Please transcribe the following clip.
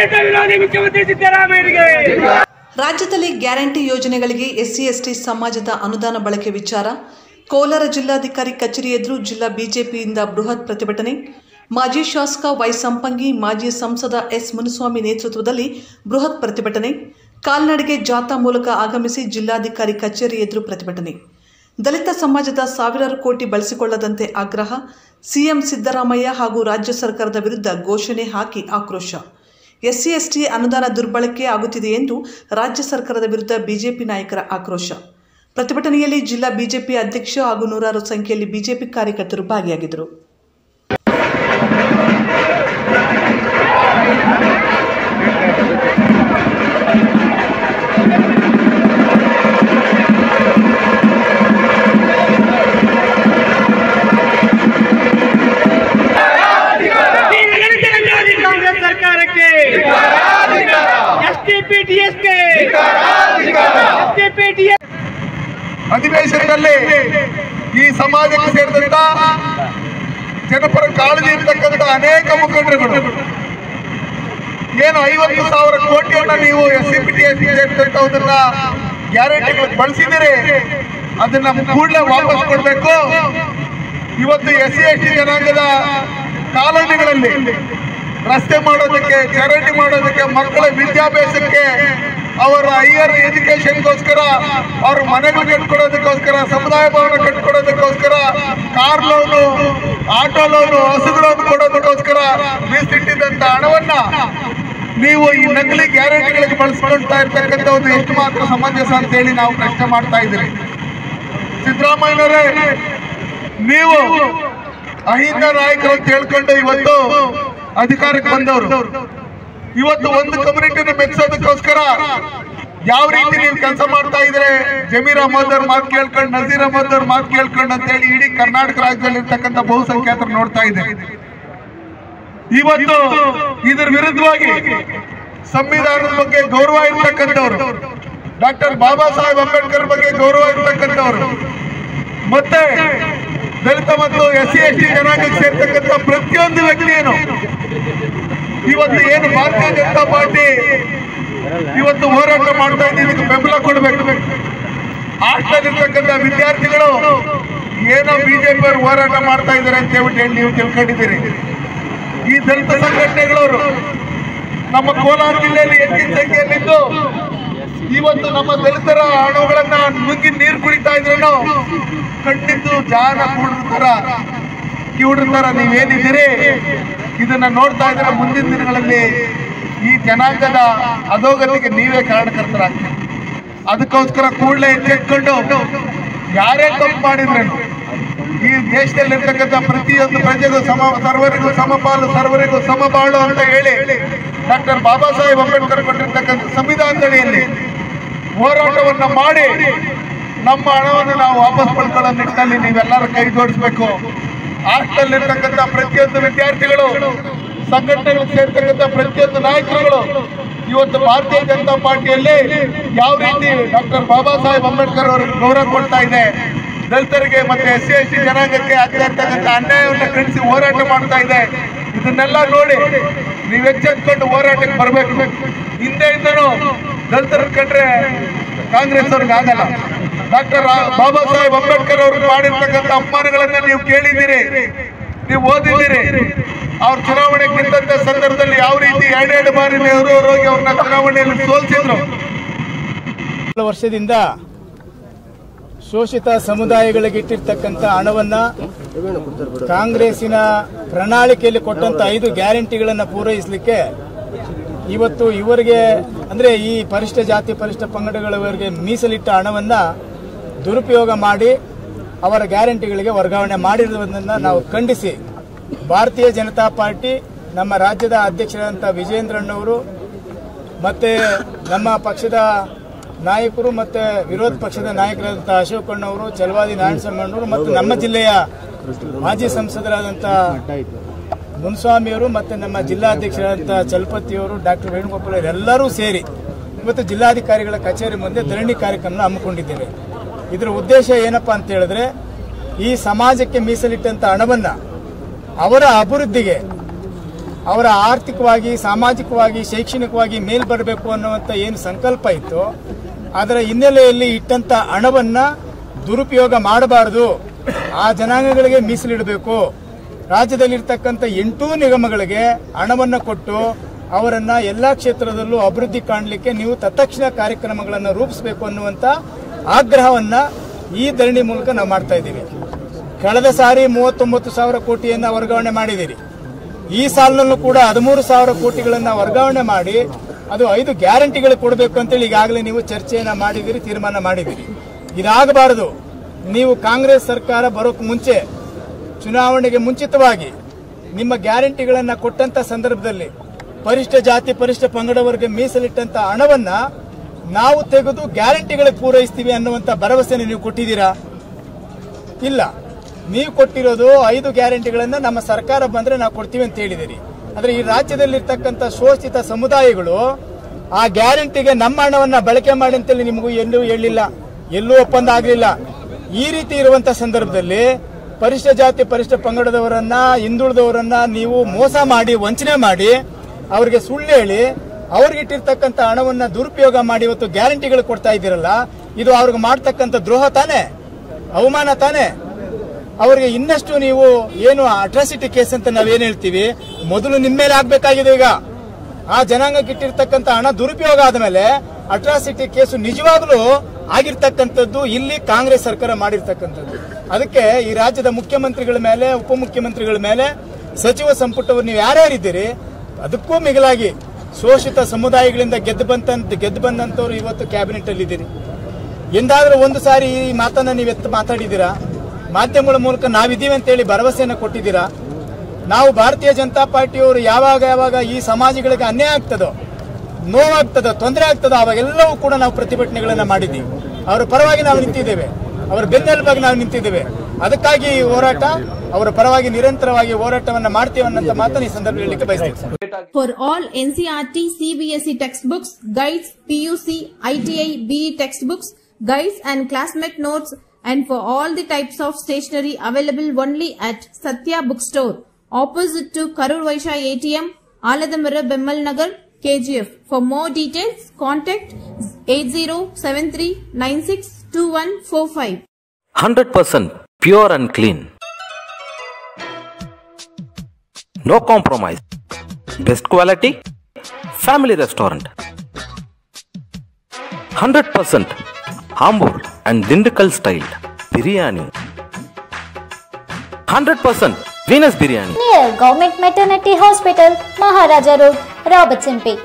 ರೈತ ವಿರೋಧಿ ಮುಖ್ಯಮಂತ್ರಿ ಸಿದ್ದರಾಮಯ್ಯರಿಗೆ. ರಾಜ್ಯದಲ್ಲಿ ಗ್ಯಾರಂಟಿ ಯೋಜನೆಗಳಿಗೆ ಎಸ್ಸಿ ಎಸ್ಟಿ ಸಮಾಜದ ಅನುದಾನ ಬಳಕೆ ವಿಚಾರ ಕೋಲಾರ ಜಿಲ್ಲಾಧಿಕಾರಿ ಕಚೇರಿ ಎದುರು ಜಿಲ್ಲಾ ಬಿಜೆಪಿಯಿಂದ ಬೃಹತ್ ಪ್ರತಿಭಟನೆ. ಮಾಜಿ ಶಾಸಕ ವೈ ಸಂಪಂಗಿ, ಮಾಜಿ ಸಂಸದ ಎಸ್ ಮುನಿಸ್ವಾಮಿ ನೇತೃತ್ವದಲ್ಲಿ ಬೃಹತ್ ಪ್ರತಿಭಟನೆ. ಕಾಲ್ನಡಿಗೆ ಜಾಥಾ ಮೂಲಕ ಆಗಮಿಸಿ ಜಿಲ್ಲಾಧಿಕಾರಿ ಕಚೇರಿ ಎದುರು ಪ್ರತಿಭಟನೆ. ದಲಿತ ಸಮಾಜದ ಸಾವಿರಾರು ಕೋಟಿ ಬಳಸಿಕೊಳ್ಳದಂತೆ ಆಗ್ರಹ. ಸಿಎಂ ಸಿದ್ದರಾಮಯ್ಯ ಹಾಗೂ ರಾಜ್ಯ ಸರ್ಕಾರದ ವಿರುದ್ಧ ಘೋಷಣೆ ಹಾಕಿ ಆಕ್ರೋಶ. ಎಸ್ಸಿ ಎಸ್ಟಿ ಅನುದಾನ ದುರ್ಬಳಕೆ ಆಗುತ್ತಿದೆ ಎಂದು ರಾಜ್ಯ ಸರ್ಕಾರದ ವಿರುದ್ಧ ಬಿಜೆಪಿ ನಾಯಕರ ಆಕ್ರೋಶ. ಪ್ರತಿಭಟನೆಯಲ್ಲಿ ಜಿಲ್ಲಾ ಬಿಜೆಪಿ ಅಧ್ಯಕ್ಷ ಹಾಗೂ ನೂರಾರು ಸಂಖ್ಯೆಯಲ್ಲಿ ಬಿಜೆಪಿ ಕಾರ್ಯಕರ್ತರು ಭಾಗಿಯಾಗಿದ್ದರು. ಅಧಿವೇಶನದಲ್ಲಿ ಈ ಸಮಾಜಕ್ಕೆ ಸೇರಿದಂತ ಜನಪರ ಕಾಳಜಿ ಇರ್ತಕ್ಕಂಥ ಅನೇಕ ಮುಖಂಡರುಗಳು ಏನು 50,000 ಕೋಟಿಯನ್ನ ನೀವು SCPTS ಸೇರ್ತಕ್ಕಂಥದನ್ನ ಗ್ಯಾರಂಟಿಗಳಿಗೆ ಬಳಸಿದಿರಿ, ಅದನ್ನ ಕೂಡಲೇ ವಾಪಸ್ ಕೊಡಬೇಕು. ಇವತ್ತು SC ST ಜನಾಂಗದ ಕಾಲೋನಿಗಳಲ್ಲಿ ರಸ್ತೆ ಮಾಡೋದಕ್ಕೆ, ಚರಂಡಿ ಮಾಡೋದಕ್ಕೆ, ಮಕ್ಕಳ ವಿದ್ಯಾಭ್ಯಾಸಕ್ಕೆ, ಅವರ ಹೈಯರ್ ಎಜುಕೇಶನ್ಗೋಸ್ಕರ, ಅವ್ರ ಮನೆಗಳು ಕಟ್ಕೊಡೋದಕ್ಕೋಸ್ಕರ, ಸಮುದಾಯ ಭವನ ಕಟ್ಕೊಡೋದಕ್ಕೋಸ್ಕರ, ಕಾರ್ ಲೋನು, ಆಟೋ ಲೋನು, ಹಸುಗಳನ್ನು ಕೊಡೋದಕ್ಕೋಸ್ಕರ ಮೀಸಲಿಟ್ಟಿದ್ದಂಥ ಹಣವನ್ನ ನೀವು ಈ ನಕಲಿ ಗ್ಯಾರಂಟಿಗಳಿಗೆ ಬಳಸ್ಕೊಳ್ತಾ ಇರ್ತಕ್ಕಂಥ ಒಂದು ಎಷ್ಟು ಮಾತ್ರ ಸಮಂಜಸ ಅಂತೇಳಿ ನಾವು ಪ್ರಶ್ನೆ ಮಾಡ್ತಾ ಇದ್ದೀರಿ. ಸಿದ್ದರಾಮಯ್ಯನವರೇ, ನೀವು ಅಹಿಂದ ನಾಯಕರು ಅಂತ ಹೇಳ್ಕೊಂಡು ಇವತ್ತು ಅಧಿಕಾರಕ್ಕೆ ಬಂದವರು. ಇವತ್ತು ಒಂದು ಕಮ್ಯುನಿಟಿನ ಮೆಚ್ಚೋದಕ್ಕೋಸ್ಕರ ಯಾವ ರೀತಿ ನೀವು ಕೆಲಸ ಮಾಡ್ತಾ ಇದ್ರೆ, ಜಮೀರ್ ಅಹಮದ್ ಅವ್ರ ಮಾತು ಕೇಳ್ಕೊಂಡು, ನಜೀರ್ ಅಹಮದ್ ಅವ್ರ ಮಾತು ಕೇಳ್ಕೊಂಡು ಅಂತೇಳಿ ಇಡೀ ಕರ್ನಾಟಕ ರಾಜ್ಯದಲ್ಲಿ ಇರ್ತಕ್ಕಂಥ ಬಹುಸಂಖ್ಯಾತರು ನೋಡ್ತಾ ಇದ್ದಾರೆ. ಇವತ್ತು ಇದರ ವಿರುದ್ಧವಾಗಿ ಸಂವಿಧಾನದ ಬಗ್ಗೆ ಗೌರವ ಇರ್ತಕ್ಕಂಥವ್ರು, ಡಾಕ್ಟರ್ ಬಾಬಾ ಸಾಹೇಬ್ ಅಂಬೇಡ್ಕರ್ ಬಗ್ಗೆ ಗೌರವ ಇರ್ತಕ್ಕಂಥವ್ರು, ಮತ್ತೆ ದಲಿತ ಮತ್ತು SC ST ಜನಾಂಗಕ್ಕೆ ಸೇರ್ತಕ್ಕಂಥ ಪ್ರತಿಯೊಂದು ವ್ಯಕ್ತಿಯನ್ನು ಇವತ್ತು ಏನು ಭಾರತೀಯ ಜನತಾ ಪಾರ್ಟಿ ಇವತ್ತು ಹೋರಾಟ ಮಾಡ್ತಾ ಇದ್ದೀವಿ, ಬೆಂಬಲ ಕೊಡಬೇಕು. ಹಾಸ್ಟೆಲ್ ಇರ್ತಕ್ಕಂಥ ವಿದ್ಯಾರ್ಥಿಗಳು ಏನೋ ಬಿಜೆಪಿ ಅವರು ಹೋರಾಟ ಮಾಡ್ತಾ ಇದ್ದಾರೆ ಅಂತ ಹೇಳ್ಬಿಟ್ಟು ನೀವು ತಿಳ್ಕೊಂಡಿದ್ದೀರಿ. ಈ ದಲಿತ ಸಂಘಟನೆಗಳವರು ನಮ್ಮ ಕೋಲಾರ ಜಿಲ್ಲೆಯಲ್ಲಿ ಹೆಚ್ಚಿನ ಸಂಖ್ಯೆಯಲ್ಲಿದ್ದು ಇವತ್ತು ನಮ್ಮ ದಲಿತರ ಹಣಗಳನ್ನ ನುಗ್ಗಿ ನೀರು ಕುಡಿತಾ ಇದ್ರೇನೋ ಕಣ್ಣಿದ್ದು ಜಾನ ಕಿವುಡ್ರ ನೀವೇನಿದ್ದೀರಿ ಇದನ್ನ ನೋಡ್ತಾ ಇದ್ರೆ ಮುಂದಿನ ದಿನಗಳಲ್ಲಿ ಈ ಜನಾಂಗದ ಅಧೋಗತಿಗೆ ನೀವೇ ಕಾರಣಕರ್ತರಾಗ್ತೀರಿ. ಅದಕ್ಕೋಸ್ಕರ ಕೂಡಲೇ ಎಚ್ಚೆತ್ಕೊಂಡು ಯಾರೇ ತಪ್ಪು ಮಾಡಿದ್ರೇನು ಈ ದೇಶದಲ್ಲಿರ್ತಕ್ಕಂಥ ಪ್ರತಿಯೊಂದು ಪ್ರಜೆಗೂ ಸರ್ವರಿಗೂ ಸಮಪಾಲು, ಸರ್ವರಿಗೂ ಸಮಬಾಳು ಅಂತ ಹೇಳಿ ಡಾಕ್ಟರ್ ಬಾಬಾ ಸಾಹೇಬ್ ಅಂಬೇಡ್ಕರ್ ಕೊಟ್ಟಿರ್ತಕ್ಕಂಥ ಸಂವಿಧಾನದಡಿಯಲ್ಲಿ ಹೋರಾಟವನ್ನ ಮಾಡಿ ನಮ್ಮ ಹಣವನ್ನು ನಾವು ವಾಪಸ್ ಪಡ್ಕೊಳ್ಳೋ ನಿಟ್ಟಿನಲ್ಲಿ ನೀವೆಲ್ಲರೂ ಕೈ ಜೋಡಿಸ್ಬೇಕು. ಹಾಸ್ಟೆಲ್ ಇರ್ತಕ್ಕಂಥ ಪ್ರತಿಯೊಂದು ವಿದ್ಯಾರ್ಥಿಗಳು, ಸಂಘಟನೆಗಳು ಸೇರ್ತಕ್ಕಂಥ ಪ್ರತಿಯೊಂದು ನಾಯಕರುಗಳು ಇವತ್ತು ಭಾರತೀಯ ಜನತಾ ಪಾರ್ಟಿಯಲ್ಲಿ ಯಾವ ರೀತಿ ಡಾಕ್ಟರ್ ಬಾಬಾ ಸಾಹೇಬ್ ಅಂಬೇಡ್ಕರ್ ಅವರಿಗೆ ಗೌರವ ಕೊಡ್ತಾ ಇದೆ, ದಲಿತರಿಗೆ ಮತ್ತೆ SC ST ಜನಾಂಗಕ್ಕೆ ಆಗ್ತಾ ಇರ್ತಕ್ಕಂಥ ಅನ್ಯಾಯವನ್ನು ಖಂಡಿಸಿ ಹೋರಾಟ ಮಾಡ್ತಾ ಇದೆ, ಇದನ್ನೆಲ್ಲ ನೋಡಿ ನೀವು ಎಚ್ಚೆತ್ಕೊಂಡು ಹೋರಾಟಕ್ಕೆ ಬರಬೇಕು. ಹಿಂದೆಯಿಂದನೂ ದಲಿತರ ಕಂಡ್ರೆ ಕಾಂಗ್ರೆಸ್ ಅವ್ರಿಗೆ ಆಗಲ್ಲ. ಡಾಕ್ಟರ್ ಬಾಬಾ ಸಾಹೇಬ್ ಅಂಬೇಡ್ಕರ್ ಅವರು ಮಾಡಿರ್ತಕ್ಕಂಥ ಅಪಮಾನಗಳನ್ನ ನೀವು ಕೇಳಿದ್ದೀರಿ, ನೀವು ಓದಿದ್ದೀರಿ. ಅವ್ರ ಚುನಾವಣೆಗೆ ನಿಂತ ಸಂದರ್ಭದಲ್ಲಿ ಯಾವ ರೀತಿ 2 ಬಾರಿ ನೆಹರು ಹೋಗಿ ಅವ್ರನ್ನ ಚುನಾವಣೆಯಲ್ಲಿ ಸೋಲಿಸಿದ್ರು. ವರ್ಷದಿಂದ ಶೋಷಿತ ಸಮುದಾಯಗಳಿಗೆ ಇಟ್ಟಿರ್ತಕ್ಕಂಥ ಹಣವನ್ನ ಕಾಂಗ್ರೆಸ್ಸಿನ ಪ್ರಣಾಳಿಕೆಯಲ್ಲಿ ಕೊಟ್ಟಂತ 5 ಗ್ಯಾರಂಟಿಗಳನ್ನು ಪೂರೈಸಲಿಕ್ಕೆ ಇವತ್ತು ಇವರಿಗೆ ಅಂದ್ರೆ ಈ ಪರಿಷ್ಠ ಜಾತಿ ಪರಿಷ್ಠ ಪಂಗಡಗಳವರಿಗೆ ಮೀಸಲಿಟ್ಟ ಹಣವನ್ನ ದುರುಪಯೋಗ ಮಾಡಿ ಅವರ ಗ್ಯಾರಂಟಿಗಳಿಗೆ ವರ್ಗಾವಣೆ ಮಾಡಿರುವುದನ್ನು ನಾವು ಖಂಡಿಸಿ ಭಾರತೀಯ ಜನತಾ ಪಾರ್ಟಿ ನಮ್ಮ ರಾಜ್ಯದ ಅಧ್ಯಕ್ಷರಾದಂಥ ವಿಜಯೇಂದ್ರಣ್ಣವರು ಮತ್ತೆ ನಮ್ಮ ಪಕ್ಷದ ನಾಯಕರು ಮತ್ತೆ ವಿರೋಧ ಪಕ್ಷದ ನಾಯಕರಾದಂಥ ಅಶೋಕಣ್ಣವರು, ಚಲವಾದಿ ನಾರಾಯಣಸ್ವಾಮಿಯವರು ಮತ್ತು ನಮ್ಮ ಜಿಲ್ಲೆಯ ಮಾಜಿ ಸಂಸದರಾದಂಥ ಮುನಿಸ್ವಾಮಿಯವರು ಮತ್ತೆ ನಮ್ಮ ಜಿಲ್ಲಾಧ್ಯಕ್ಷರಾದಂಥ ಚಲಪತಿಯವರು, ಡಾಕ್ಟರ್ ವೇಣುಗೋಪಾಲ್ ಎಲ್ಲರೂ ಸೇರಿ ಇವತ್ತು ಜಿಲ್ಲಾಧಿಕಾರಿಗಳ ಕಚೇರಿ ಮುಂದೆ ಧರಣಿ ಕಾರ್ಯಕ್ರಮ ಹಮ್ಮಿಕೊಂಡಿದ್ದೇವೆ. ಇದರ ಉದ್ದೇಶ ಏನಪ್ಪಾ ಅಂತ ಹೇಳಿದ್ರೆ ಈ ಸಮಾಜಕ್ಕೆ ಮೀಸಲಿಟ್ಟಂತ ಹಣವನ್ನ ಅವರ ಅಭಿವೃದ್ಧಿಗೆ ಅವರ ಆರ್ಥಿಕವಾಗಿ, ಸಾಮಾಜಿಕವಾಗಿ, ಶೈಕ್ಷಣಿಕವಾಗಿ ಮೇಲ್ ಬರಬೇಕು ಅನ್ನುವಂಥ ಏನು ಸಂಕಲ್ಪ ಇತ್ತು, ಅದರ ಹಿನ್ನೆಲೆಯಲ್ಲಿ ಇಟ್ಟಂತ ಹಣವನ್ನ ದುರುಪಯೋಗ ಮಾಡಬಾರದು, ಆ ಜನಾಂಗಗಳಿಗೆ ಮೀಸಲಿಡಬೇಕು. ರಾಜ್ಯದಲ್ಲಿರ್ತಕ್ಕಂಥ 8 ನಿಗಮಗಳಿಗೆ ಹಣವನ್ನು ಕೊಟ್ಟು ಅವರನ್ನ ಎಲ್ಲಾ ಕ್ಷೇತ್ರದಲ್ಲೂ ಅಭಿವೃದ್ಧಿ ಕಾಣಲಿಕ್ಕೆ ನೀವು ತತ್ಕ್ಷಣ ಕಾರ್ಯಕ್ರಮಗಳನ್ನು ರೂಪಿಸಬೇಕು ಅನ್ನುವಂಥ ಆಗ್ರಹವನ್ನ ಈ ಧರಣಿ ಮೂಲಕ ನಾವು ಮಾಡ್ತಾ ಇದ್ದೀವಿ. ಕಳೆದ ಸಾರಿ 39,000 ಕೋಟಿಯನ್ನ ವರ್ಗಾವಣೆ ಮಾಡಿದ್ದೀರಿ. ಈ ಸಾಲಿನಲ್ಲೂ ಕೂಡ 13,000 ಕೋಟಿಗಳನ್ನ ವರ್ಗಾವಣೆ ಮಾಡಿ ಅದು 5 ಗ್ಯಾರಂಟಿಗಳು ಕೊಡಬೇಕು ಅಂತೇಳಿ ಈಗಾಗಲೇ ನೀವು ಚರ್ಚೆಯನ್ನ ಮಾಡಿದಿರಿ, ತೀರ್ಮಾನ ಮಾಡಿದಿರಿ. ಇದಾಗಬಾರದು. ನೀವು ಕಾಂಗ್ರೆಸ್ ಸರ್ಕಾರ ಬರೋಕ್ ಮುಂಚೆ, ಚುನಾವಣೆಗೆ ಮುಂಚಿತವಾಗಿ ನಿಮ್ಮ ಗ್ಯಾರಂಟಿಗಳನ್ನ ಕೊಟ್ಟಂತ ಸಂದರ್ಭದಲ್ಲಿ ಪರಿಷ್ಠ ಜಾತಿ, ಪರಿಷ್ಠ ಪಂಗಡ ವರ್ಗ ಮೀಸಲಿಟ್ಟಂತ ಹಣವನ್ನ ನಾವು ತೆಗೆದು ಗ್ಯಾರಂಟಿಗಳಿಗೆ ಪೂರೈಸ್ತೀವಿ ಅನ್ನುವಂತ ಭರವಸೆಯನ್ನು ನೀವು ಕೊಟ್ಟಿದ್ದೀರಾ? ಇಲ್ಲ. ನೀವು ಕೊಟ್ಟಿರೋದು 5 ಗ್ಯಾರಂಟಿಗಳನ್ನ ನಮ್ಮ ಸರ್ಕಾರ ಬಂದ್ರೆ ನಾವು ಕೊಡ್ತೀವಿ ಅಂತ ಹೇಳಿದಿರಿ. ಆದ್ರೆ ಈ ರಾಜ್ಯದಲ್ಲಿರ್ತಕ್ಕಂಥ ಶೋಷಿತ ಸಮುದಾಯಗಳು ಆ ಗ್ಯಾರಂಟಿಗೆ ನಮ್ಮ ಹಣವನ್ನ ಬಳಕೆ ಮಾಡಿ ಅಂತೇಳಿ ನಿಮಗೂ ಎಲ್ಲೂ ಹೇಳಿಲ್ಲ, ಎಲ್ಲೂ ಒಪ್ಪಂದ ಆಗಲಿಲ್ಲ. ಈ ರೀತಿ ಇರುವಂತ ಸಂದರ್ಭದಲ್ಲಿ ಪರಿಷ್ಠ ಜಾತಿ, ಪರಿಷ್ಠ ಪಂಗಡದವರನ್ನ, ಹಿಂದುಳಿದವರನ್ನ ನೀವು ಮೋಸ ಮಾಡಿ, ವಂಚನೆ ಮಾಡಿ, ಅವರಿಗೆ ಸುಳ್ಳು ಹೇಳಿ, ಅವ್ರಿಗಿಟ್ಟಿರ್ತಕ್ಕಂಥ ಹಣವನ್ನ ದುರುಪಯೋಗ ಮಾಡಿ ಇವತ್ತು ಗ್ಯಾರಂಟಿಗಳು ಕೊಡ್ತಾ ಇದ್ದೀರಲ್ಲ, ಇದು ಅವ್ರಿಗೆ ಮಾಡ್ತಕ್ಕಂಥ ದ್ರೋಹ ತಾನೆ, ಅವಮಾನ ತಾನೆ. ಅವರಿಗೆ ಇನ್ನಷ್ಟು ನೀವು ಏನು ಅಟ್ರಾಸಿಟಿ ಕೇಸ್ ಅಂತ ನಾವೇನ್ ಹೇಳ್ತೀವಿ, ಮೊದಲು ನಿಮ್ಮ ಮೇಲೆ ಆಗ್ಬೇಕಾಗಿದೆ. ಈಗ ಆ ಜನಾಂಗಕ್ಕೆ ಇಟ್ಟಿರ್ತಕ್ಕಂಥ ಹಣ ದುರುಪಯೋಗ ಆದ್ಮೇಲೆ ಅಟ್ರಾಸಿಟಿ ಕೇಸು ನಿಜವಾಗ್ಲೂ ಆಗಿರ್ತಕ್ಕಂಥದ್ದು ಇಲ್ಲಿ ಕಾಂಗ್ರೆಸ್ ಸರ್ಕಾರ ಮಾಡಿರ್ತಕ್ಕಂಥದ್ದು. ಅದಕ್ಕೆ ಈ ರಾಜ್ಯದ ಮುಖ್ಯಮಂತ್ರಿಗಳ ಮೇಲೆ, ಉಪಮುಖ್ಯಮಂತ್ರಿಗಳ ಮೇಲೆ, ಸಚಿವ ಸಂಪುಟವರು ನೀವು ಯಾರ್ಯಾರಿದ್ದೀರಿ, ಅದಕ್ಕೂ ಮಿಗಿಲಾಗಿ ಶೋಷಿತ ಸಮುದಾಯಗಳಿಂದ ಗೆದ್ದು ಬಂದಂತವ್ರು ಇವತ್ತು ಕ್ಯಾಬಿನೆಟ್ ಅಲ್ಲಿ ಇದ್ದೀರಿ. ಎಂದಾದ್ರೂ ಒಂದು ಸಾರಿ ಈ ಮಾತನ್ನ ನೀವು ಮಾತಾಡಿದ್ದೀರಾ? ಮಾಧ್ಯಮಗಳ ಮೂಲಕ ನಾವಿದ್ದೀವಿ ಅಂತೇಳಿ ಭರವಸೆಯನ್ನು ಕೊಟ್ಟಿದ್ದೀರಾ? ನಾವು ಭಾರತೀಯ ಜನತಾ ಪಾರ್ಟಿಯವರು ಯಾವಾಗ ಈ ಸಮಾಜಗಳಿಗೆ ಅನ್ಯಾಯ ಆಗ್ತದೋ, ನೋವಾಗ್ತದೋ, ತೊಂದರೆ ಆಗ್ತದೋ ಅವಾಗೆಲ್ಲವೂ ಕೂಡ ನಾವು ಪ್ರತಿಭಟನೆಗಳನ್ನ ಮಾಡಿದ್ದೀವಿ. ಅವರ ಪರವಾಗಿ ನಾವು ನಿಂತಿದ್ದೇವೆ, ಅವರ ಬೆನ್ನೆಲುಬಾಗಿ ನಾವು ನಿಂತಿದ್ದೇವೆ. ಅದಕ್ಕಾಗಿ ಈ ಹೋರಾಟ, ಅವರ ಪರವಾಗಿ ನಿರಂತರವಾಗಿ ಹೋರಾಟವನ್ನ ಮಾಡ್ತೀವಿ ಅನ್ನೋ ಮಾತನ್ನು ಈ ಸಂದರ್ಭದಲ್ಲಿ ಹೇಳಲಿಕ್ಕೆ ಬಯಸ್ತೀನಿ. For all NCERT, CBSE textbooks, guides, PUC, ITI, BE textbooks, guides and classmate notes, and for all the types of stationery available only at Satya Bookstore, opposite to Karur Vaishya ATM, Aladamara, Bemmal Nagar, KGF. For more details, contact 8073962145. 100% pure and clean. No compromise. Best quality. Family restaurant. 100% Ambur and Dindikal style biryani. 100% Venus biryani. Near Government Maternity Hospital, Maharaja Road, Robertson Bay.